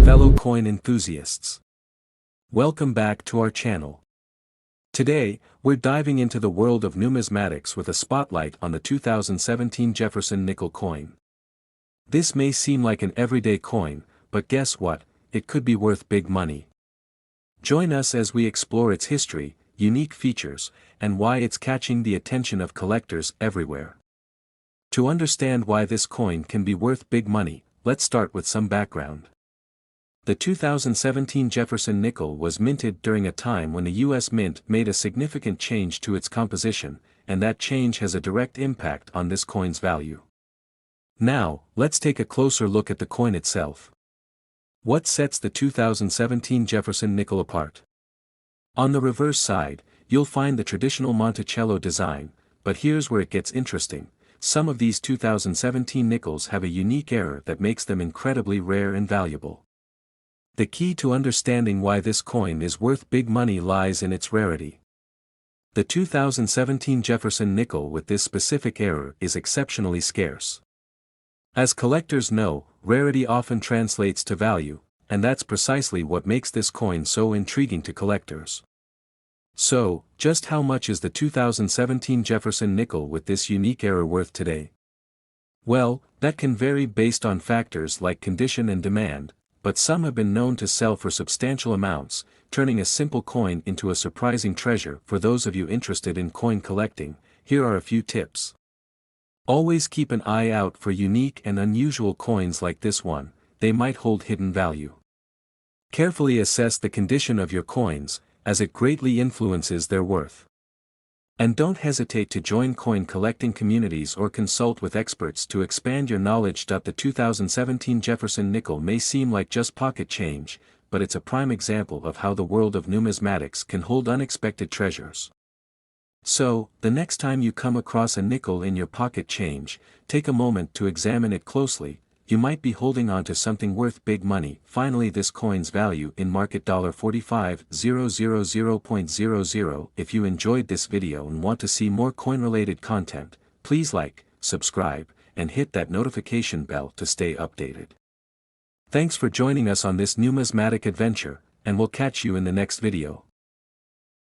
fellow coin enthusiasts. Welcome back to our channel. Today, we're diving into the world of numismatics with a spotlight on the 2017 Jefferson Nickel coin. This may seem like an everyday coin, but guess what, it could be worth big money. Join us as we explore its history, unique features, and why it's catching the attention of collectors everywhere. To understand why this coin can be worth big money, let's start with some background. The 2017 Jefferson Nickel was minted during a time when the U.S. Mint made a significant change to its composition, and that change has a direct impact on this coin's value. Now, let's take a closer look at the coin itself. What sets the 2017 Jefferson Nickel apart? On the reverse side, you'll find the traditional Monticello design, but here's where it gets interesting. Some of these 2017 nickels have a unique error that makes them incredibly rare and valuable. The key to understanding why this coin is worth big money lies in its rarity. The 2017 Jefferson Nickel with this specific error is exceptionally scarce. As collectors know, rarity often translates to value, and that's precisely what makes this coin so intriguing to collectors. So, just how much is the 2017 Jefferson Nickel with this unique error worth today? Well, that can vary based on factors like condition and demand, but some have been known to sell for substantial amounts, turning a simple coin into a surprising treasure. For those of you interested in coin collecting, here are a few tips. Always keep an eye out for unique and unusual coins like this one, they might hold hidden value. Carefully assess the condition of your coins, as it greatly influences their worth. And don't hesitate to join coin collecting communities or consult with experts to expand your knowledge. The 2017 Jefferson Nickel may seem like just pocket change, but it's a prime example of how the world of numismatics can hold unexpected treasures. So, the next time you come across a nickel in your pocket change, take a moment to examine it closely. You might be holding on to something worth big money. Finally, this coin's value in market $45,000.00. If you enjoyed this video and want to see more coin-related content, please like, subscribe, and hit that notification bell to stay updated. Thanks for joining us on this numismatic adventure, and we'll catch you in the next video.